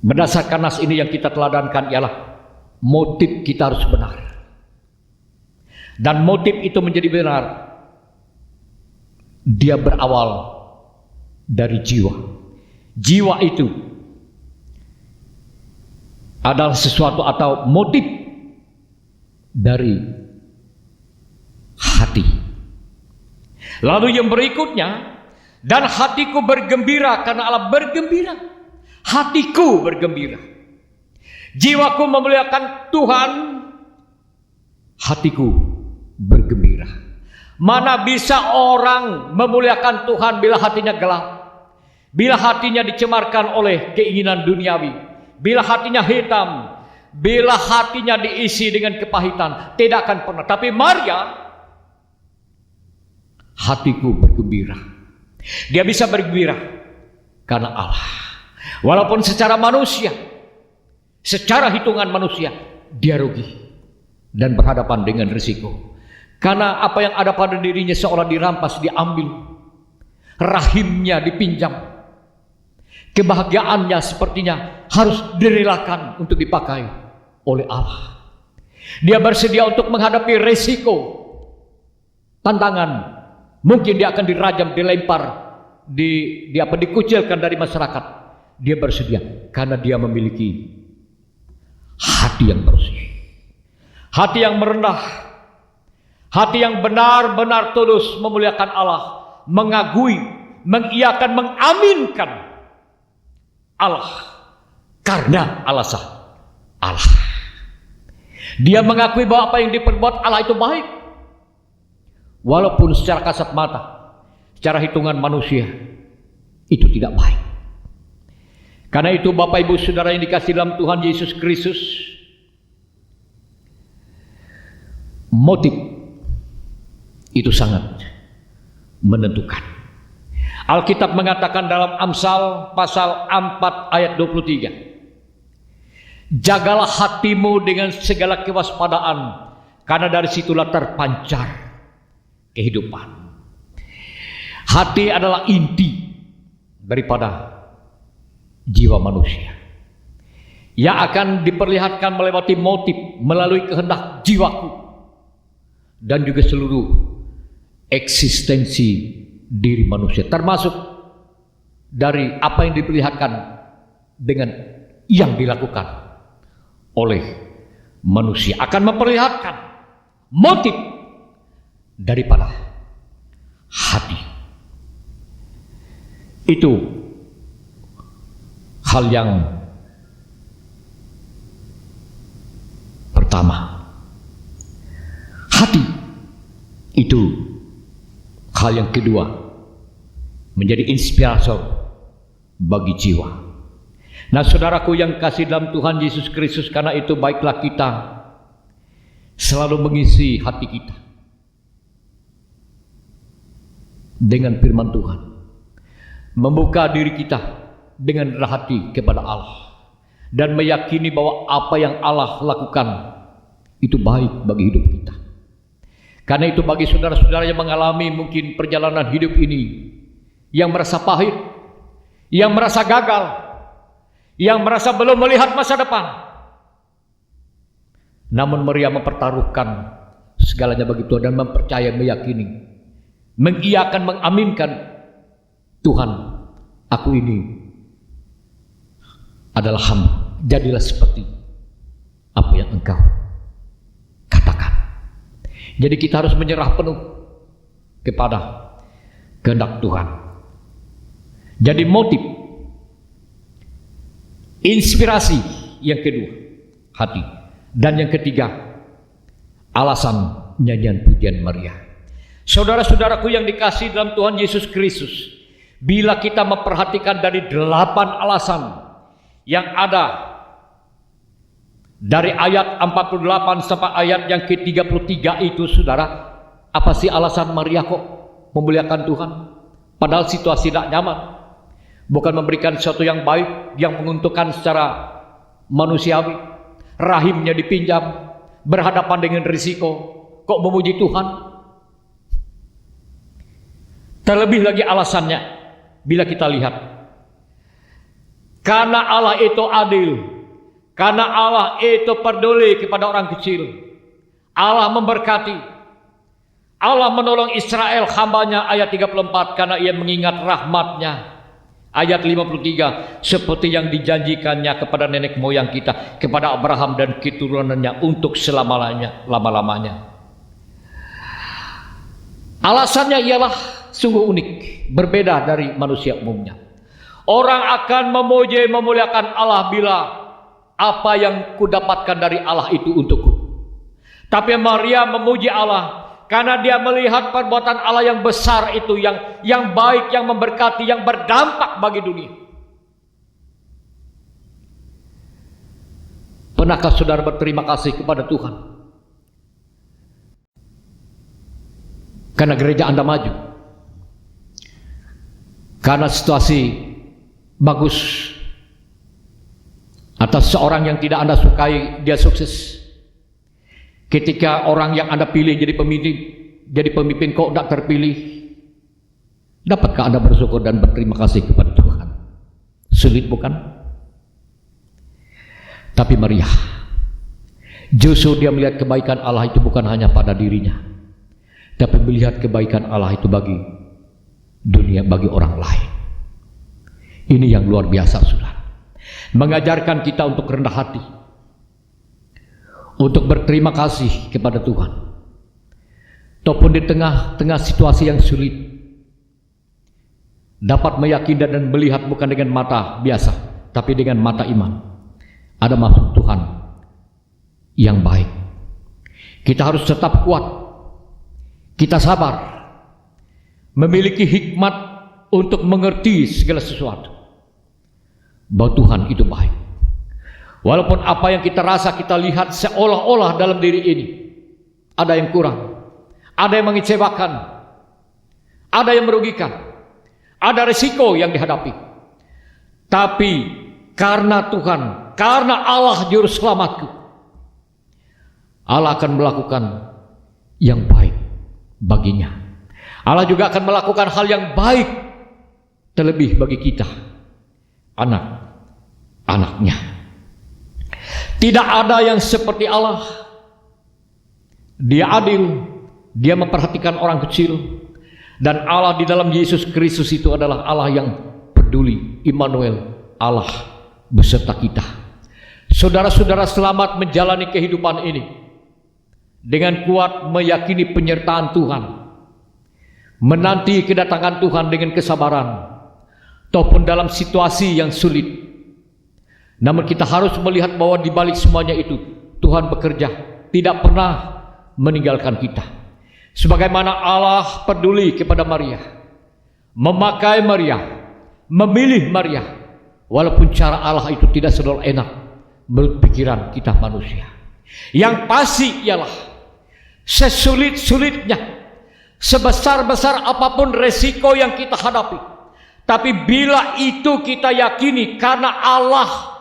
S2: berdasarkan nas ini yang kita teladankan ialah motif kita harus benar. Dan motif itu menjadi benar. Dia berawal dari jiwa. Jiwa itu adalah sesuatu atau motif dari hati. Lalu yang berikutnya, dan hatiku bergembira karena Allah bergembira. Hatiku bergembira. Jiwaku memuliakan Tuhan, hatiku bergembira. Mana bisa orang memuliakan Tuhan bila hatinya gelap, bila hatinya dicemarkan oleh keinginan duniawi, bila hatinya hitam, bila hatinya diisi dengan kepahitan? Tidak akan pernah. Tapi Maria, hatiku bergembira. Dia bisa bergembira karena Allah. Walaupun secara manusia, secara hitungan manusia, dia rugi dan berhadapan dengan risiko. Karena apa yang ada pada dirinya seolah dirampas, diambil. Rahimnya dipinjam. Kebahagiaannya sepertinya harus direlakan untuk dipakai oleh Allah. Dia bersedia untuk menghadapi risiko, tantangan. Mungkin dia akan dirajam, dilempar, dikucilkan dari masyarakat. Dia bersedia karena dia memiliki hati yang bersih, hati yang merendah, hati yang benar-benar tulus memuliakan Allah, mengagui, mengiyakan, mengaminkan Allah karena alasan Allah. Dia mengakui bahwa apa yang diperbuat Allah itu baik, walaupun secara kasat mata, secara hitungan manusia itu tidak baik. Karena itu Bapak Ibu Saudara yang dikasihi dalam Tuhan Yesus Kristus, motif itu sangat menentukan. Alkitab mengatakan dalam Amsal pasal 4 ayat 23, jagalah hatimu dengan segala kewaspadaan, karena dari situlah terpancar kehidupan. Hati adalah inti daripada jiwa manusia, yang akan diperlihatkan melewati motif, melalui kehendak jiwaku, dan juga seluruh eksistensi diri manusia, termasuk dari apa yang diperlihatkan dengan yang dilakukan oleh manusia, akan memperlihatkan motif daripada hati. Itu hal yang pertama. Hati itu hal yang kedua, menjadi inspirator bagi jiwa. Nah, saudaraku yang kasih dalam Tuhan Yesus Kristus, karena itu baiklah kita selalu mengisi hati kita dengan firman Tuhan, membuka diri kita dengan rendah hati kepada Allah, dan meyakini bahwa apa yang Allah lakukan itu baik bagi hidup kita. Karena itu bagi saudara-saudara yang mengalami mungkin perjalanan hidup ini, yang merasa pahit, yang merasa gagal, yang merasa belum melihat masa depan, namun Maria mempertaruhkan segalanya bagi Tuhan dan mempercayai, meyakini, mengiyakan, mengaminkan, Tuhan, aku ini adalah hamba, jadilah seperti apa yang Engkau katakan. Jadi kita harus menyerah penuh kepada kehendak Tuhan. Jadi motif, inspirasi yang kedua, hati. Dan yang ketiga, alasan nyanyian pujian Maria. Saudara-saudaraku yang dikasihi dalam Tuhan Yesus Kristus, bila kita memperhatikan dari 8 alasan yang ada dari ayat 48 sampai ayat yang ke-33 itu, saudara, apa sih alasan Maria kok memuliakan Tuhan? Padahal situasi tidak nyaman, bukan memberikan sesuatu yang baik, yang menguntungkan secara manusiawi, rahimnya dipinjam, berhadapan dengan risiko, kok memuji Tuhan? Terlebih lagi alasannya, bila kita lihat, karena Allah itu adil, karena Allah itu peduli kepada orang kecil, Allah memberkati, Allah menolong Israel hambanya, ayat 34, karena ia mengingat rahmatnya. Ayat 53, seperti yang dijanjikannya kepada nenek moyang kita, kepada Abraham dan keturunannya untuk selama-lamanya. Alasannya ialah sungguh unik, berbeda dari manusia umumnya. Orang akan memuliakan Allah bila apa yang kudapatkan dari Allah itu untukku. Tapi Maria memuji Allah karena dia melihat perbuatan Allah yang besar itu, yang baik, yang memberkati, yang berdampak bagi dunia. Pernahkah saudara berterima kasih kepada Tuhan karena gereja Anda maju, karena situasi bagus, atas seorang yang tidak Anda sukai dia sukses? Ketika orang yang Anda pilih jadi pemimpin kok tidak terpilih, dapatkah Anda bersyukur dan berterima kasih kepada Tuhan? Sulit bukan? Tapi Maria, justru dia melihat kebaikan Allah itu bukan hanya pada dirinya, tapi melihat kebaikan Allah itu bagi dunia, bagi orang lain. Ini yang luar biasa, saudara. Mengajarkan kita untuk rendah hati, untuk berterima kasih kepada Tuhan. Ataupun di tengah-tengah situasi yang sulit, dapat meyakini dan melihat bukan dengan mata biasa, tapi dengan mata iman. Ada maksud Tuhan yang baik. Kita harus tetap kuat, kita sabar, memiliki hikmat untuk mengerti segala sesuatu, bahwa Tuhan itu baik. Walaupun apa yang kita rasa, kita lihat seolah-olah dalam diri ini ada yang kurang, ada yang mengecewakan, ada yang merugikan, ada resiko yang dihadapi. Tapi karena Tuhan, karena Allah juru selamatku, Allah akan melakukan yang baik baginya. Allah juga akan melakukan hal yang baik terlebih bagi kita, anak-anaknya. Tidak ada yang seperti Allah. Dia adil, dia memperhatikan orang kecil, dan Allah di dalam Yesus Kristus itu adalah Allah yang peduli. Immanuel, Allah beserta kita. Saudara-saudara selamat menjalani kehidupan ini dengan kuat meyakini penyertaan Tuhan, menanti kedatangan Tuhan dengan kesabaran, ataupun dalam situasi yang sulit. Namun kita harus melihat bahwa di balik semuanya itu Tuhan bekerja, tidak pernah meninggalkan kita. Sebagaimana Allah peduli kepada Maria, memakai Maria, memilih Maria, walaupun cara Allah itu tidak selalu enak menurut pikiran kita manusia. Yang pasti ialah sesulit-sulitnya, sebesar-besar apapun resiko yang kita hadapi, tapi bila itu kita yakini karena Allah,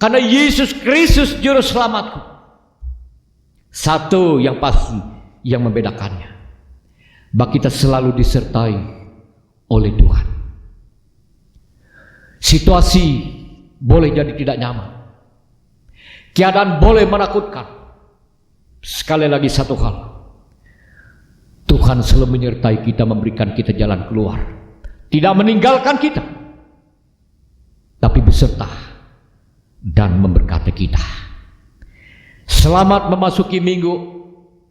S2: karena Yesus Kristus juru selamatku, satu yang pasti yang membedakannya, bahwa kita selalu disertai oleh Tuhan. Situasi boleh jadi tidak nyaman, keadaan boleh menakutkan. Sekali lagi satu hal, Tuhan selalu menyertai kita, memberikan kita jalan keluar, tidak meninggalkan kita, tapi beserta dan memberkati kita. Selamat memasuki minggu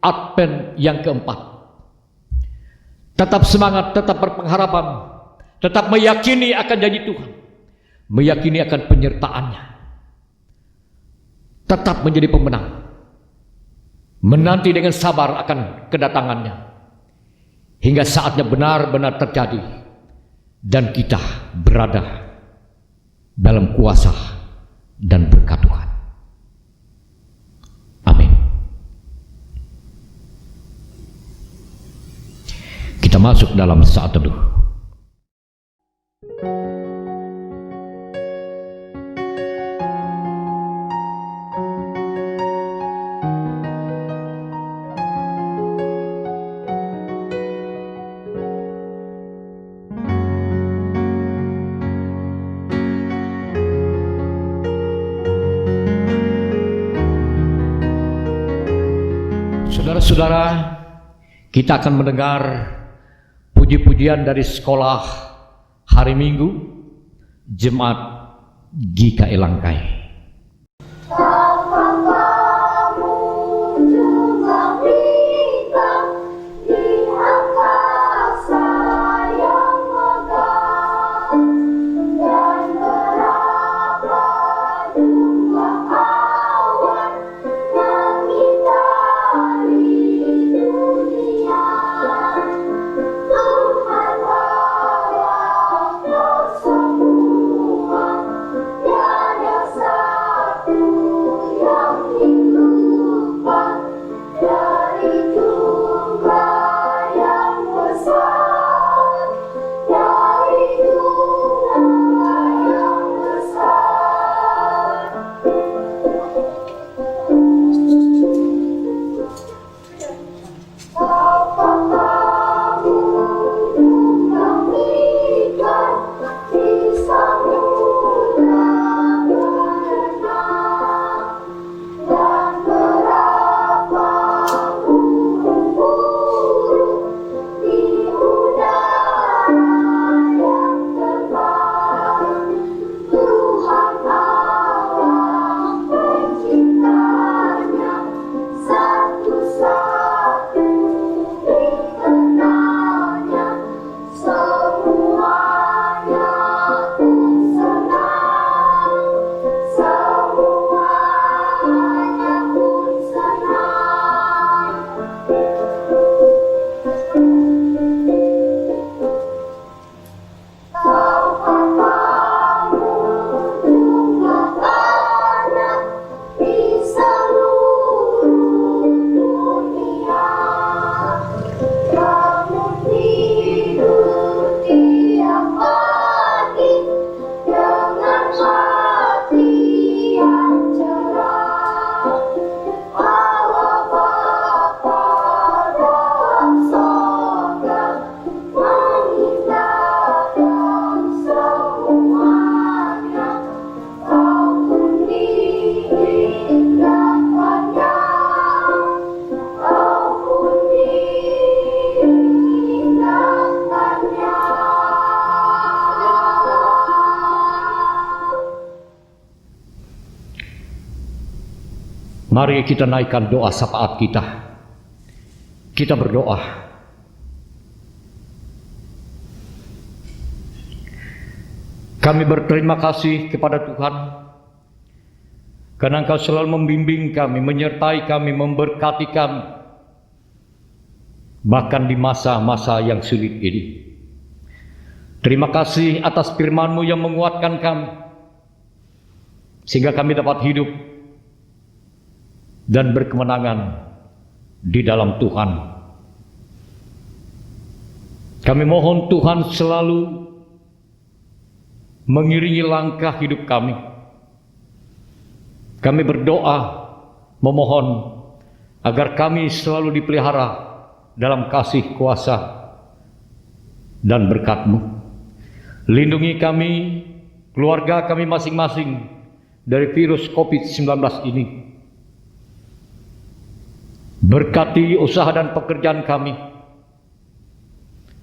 S2: Advent yang keempat. Tetap semangat, tetap berpengharapan, tetap meyakini akan janji Tuhan, meyakini akan penyertaannya, tetap menjadi pemenang, menanti dengan sabar akan kedatangannya, hingga saatnya benar-benar terjadi dan kita berada dalam kuasa dan berkat Tuhan. Amin. Kita masuk dalam saat teduh. Saudara-saudara, kita akan mendengar puji-pujian dari sekolah hari Minggu Jemaat GKI Langkai. Mari kita naikkan doa syafaat kita. Kita berdoa. Kami berterima kasih kepada Tuhan karena Engkau selalu membimbing kami, menyertai kami, memberkati kami, bahkan di masa-masa yang sulit ini. Terima kasih atas firman-Mu yang menguatkan kami, sehingga kami dapat hidup dan berkemenangan di dalam Tuhan. Kami mohon Tuhan selalu mengiringi langkah hidup kami. Kami berdoa memohon agar kami selalu dipelihara dalam kasih kuasa dan berkat-Mu. Lindungi kami, keluarga kami masing-masing dari virus COVID-19 ini. Berkati usaha dan pekerjaan kami,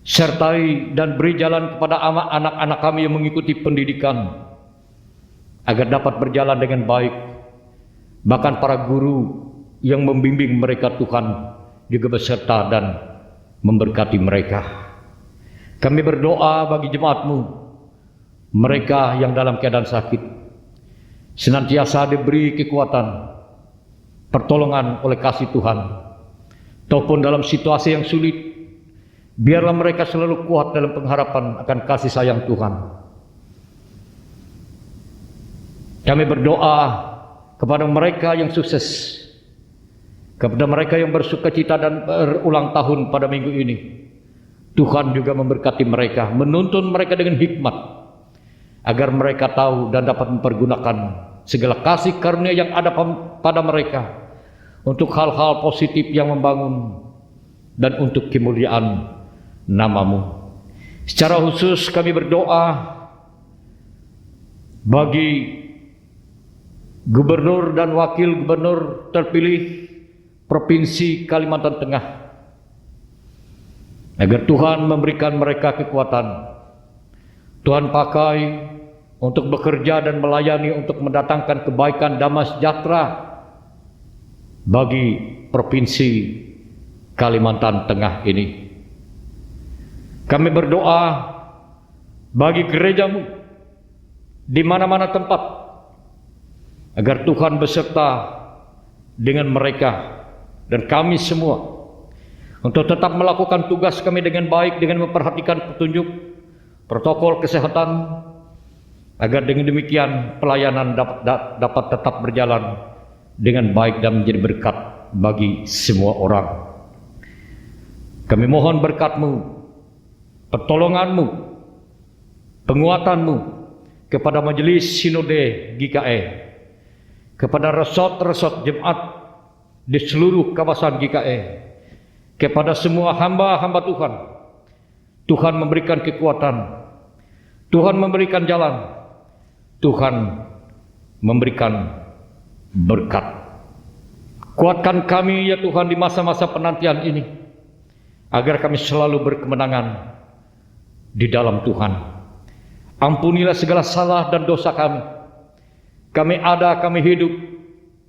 S2: sertai dan beri jalan kepada anak-anak kami yang mengikuti pendidikan agar dapat berjalan dengan baik. Bahkan para guru yang membimbing mereka, Tuhan, juga beserta dan memberkati mereka. Kami berdoa bagi jemaat-Mu, mereka yang dalam keadaan sakit, senantiasa diberi kekuatan, pertolongan oleh kasih Tuhan. Ataupun dalam situasi yang sulit, biarlah mereka selalu kuat dalam pengharapan akan kasih sayang Tuhan. Kami berdoa kepada mereka yang sukses, kepada mereka yang bersukacita dan berulang tahun pada minggu ini. Tuhan juga memberkati mereka, menuntun mereka dengan hikmat, agar mereka tahu dan dapat mempergunakan segala kasih karunia yang ada pada mereka untuk hal-hal positif yang membangun dan untuk kemuliaan nama-Mu. Secara khusus kami berdoa bagi gubernur dan wakil gubernur terpilih Provinsi Kalimantan Tengah, agar Tuhan memberikan mereka kekuatan. Tuhan pakai untuk bekerja dan melayani untuk mendatangkan kebaikan damai sejahtera bagi provinsi Kalimantan Tengah ini. Kami berdoa bagi gerejamu di mana-mana tempat, agar Tuhan beserta dengan mereka dan kami semua untuk tetap melakukan tugas kami dengan baik, dengan memperhatikan petunjuk protokol kesehatan, agar dengan demikian pelayanan dapat tetap berjalan dengan baik dan menjadi berkat bagi semua orang. Kami mohon berkat-Mu, pertolongan-Mu, penguatan-Mu kepada Majelis Sinode GKE, kepada resort-resort jemaat di seluruh kawasan GKE, kepada semua hamba-hamba Tuhan. Tuhan memberikan kekuatan, Tuhan memberikan jalan, Tuhan memberikan berkat. Kuatkan kami ya Tuhan di masa-masa penantian ini, agar kami selalu berkemenangan di dalam Tuhan. Ampunilah segala salah dan dosa kami. Kami ada, kami hidup,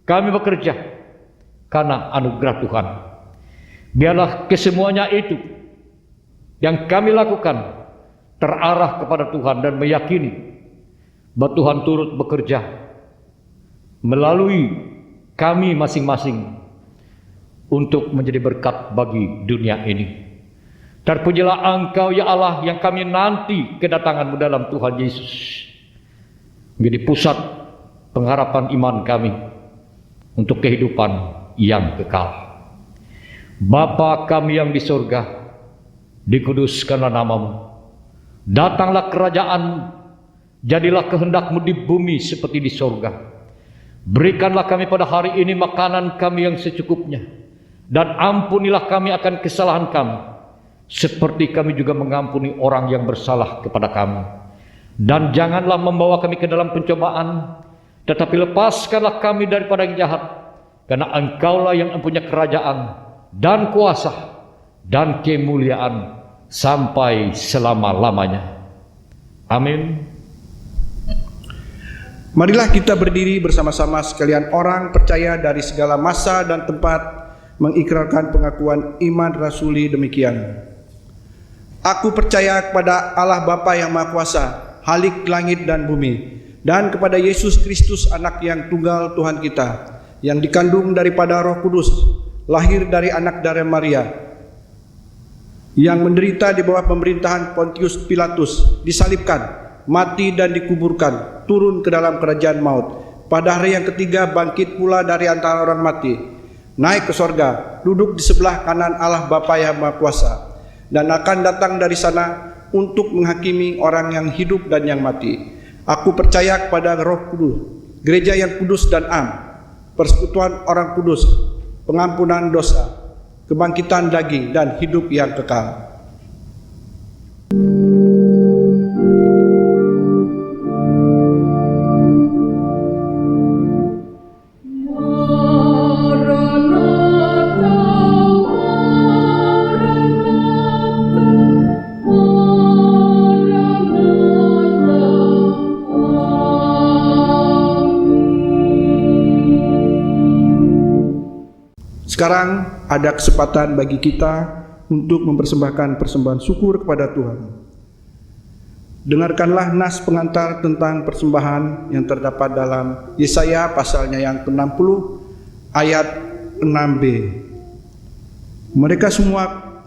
S2: kami bekerja karena anugerah Tuhan. Biarlah kesemuanya itu yang kami lakukan terarah kepada Tuhan dan meyakini bahwa Tuhan turut bekerja melalui kami masing-masing untuk menjadi berkat bagi dunia ini. Terpujilah Engkau ya Allah yang kami nanti kedatangan-Mu dalam Tuhan Yesus, menjadi pusat pengharapan iman kami untuk kehidupan yang kekal. Bapa kami yang di surga, dikuduskanlah nama-Mu. Datanglah kerajaan, jadilah kehendak-Mu di bumi seperti di surga. Berikanlah kami pada hari ini makanan kami yang secukupnya, dan ampunilah kami akan kesalahan kami, seperti kami juga mengampuni orang yang bersalah kepada kami. Dan janganlah membawa kami ke dalam pencobaan, tetapi lepaskanlah kami daripada yang jahat, karena Engkaulah yang mempunyai kerajaan dan kuasa dan kemuliaan sampai selama-lamanya. Amin.
S1: Marilah kita berdiri bersama-sama sekalian orang percaya dari segala masa dan tempat mengikrarkan pengakuan iman rasuli demikian. Aku percaya kepada Allah Bapa yang Maha Kuasa, Halik langit dan bumi, dan kepada Yesus Kristus anak yang tunggal Tuhan kita, yang dikandung daripada Roh Kudus, lahir dari anak darah Maria, yang menderita di bawah pemerintahan Pontius Pilatus, disalibkan, mati dan dikuburkan, turun ke dalam kerajaan maut. Pada hari yang ketiga bangkit pula dari antara orang mati, naik ke sorga, duduk di sebelah kanan Allah Bapa yang Maha Kuasa, dan akan datang dari sana untuk menghakimi orang yang hidup dan yang mati. Aku percaya kepada Roh Kudus, gereja yang kudus dan am, persekutuan orang kudus, pengampunan dosa, kebangkitan daging, dan hidup yang kekal. Sekarang ada kesempatan bagi kita untuk mempersembahkan persembahan syukur kepada Tuhan. Dengarkanlah nas pengantar tentang persembahan yang terdapat dalam Yesaya pasalnya yang ke-60 ayat 6b. Mereka semua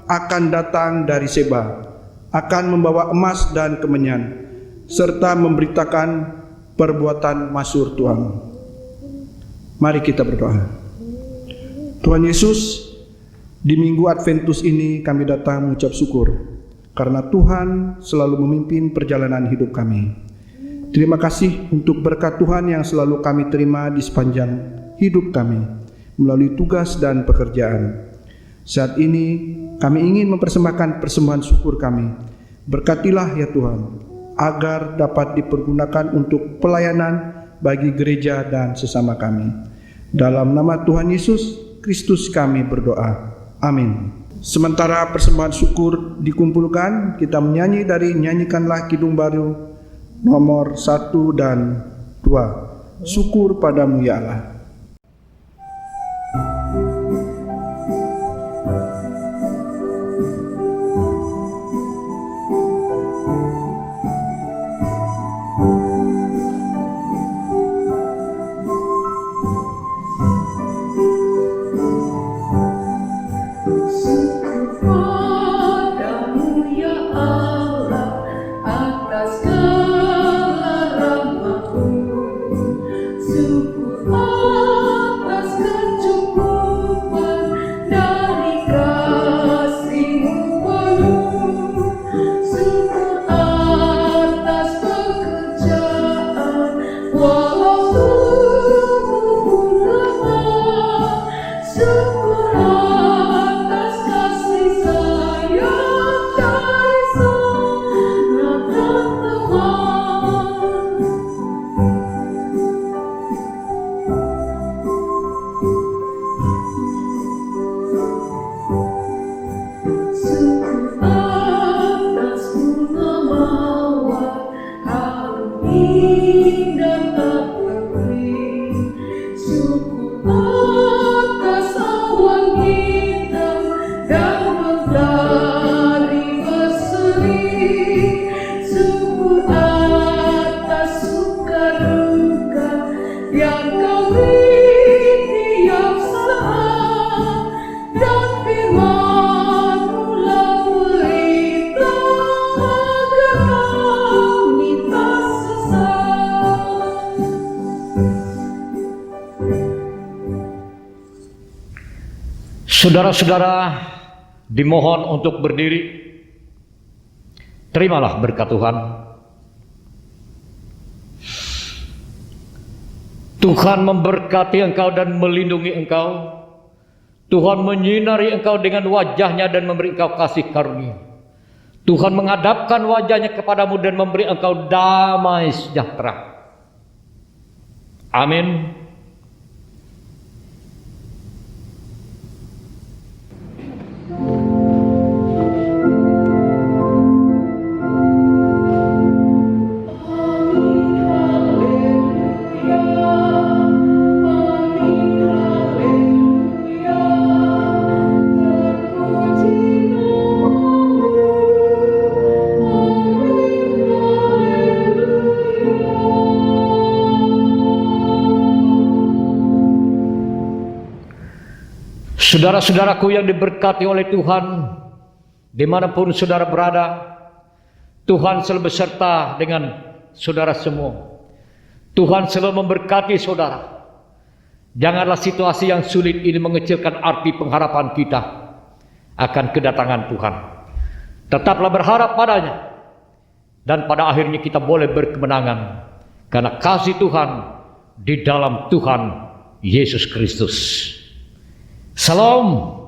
S1: akan datang dari Seba, akan membawa emas dan kemenyan, serta memberitakan perbuatan masyhur Tuhan. Mari kita berdoa. Tuhan Yesus, di minggu Adventus ini kami datang mengucap syukur karena Tuhan selalu memimpin perjalanan hidup kami. Terima kasih untuk berkat Tuhan yang selalu kami terima di sepanjang hidup kami melalui tugas dan pekerjaan. Saat ini kami ingin mempersembahkan persembahan syukur kami. Berkatilah ya Tuhan, agar dapat dipergunakan untuk pelayanan bagi gereja dan sesama kami. Dalam nama Tuhan Yesus Kristus kami berdoa. Amin. Sementara persembahan syukur dikumpulkan, kita menyanyi dari Nyanyikanlah Kidung Baru nomor 1 dan 2. Syukur padamu ya Allah.
S2: Saudara-saudara dimohon untuk berdiri. Terimalah berkat Tuhan. Tuhan memberkati engkau dan melindungi engkau. Tuhan menyinari engkau dengan wajahnya dan memberi engkau kasih karunia. Tuhan menghadapkan wajahnya kepadamu dan memberi engkau damai sejahtera. Amin. Saudara-saudaraku yang diberkati oleh Tuhan, dimanapun saudara berada, Tuhan selalu beserta dengan saudara semua. Tuhan selalu memberkati saudara. Janganlah situasi yang sulit ini mengecilkan arti pengharapan kita akan kedatangan Tuhan. Tetaplah berharap padanya, dan pada akhirnya kita boleh berkemenangan karena kasih Tuhan di dalam Tuhan Yesus Kristus. Salam.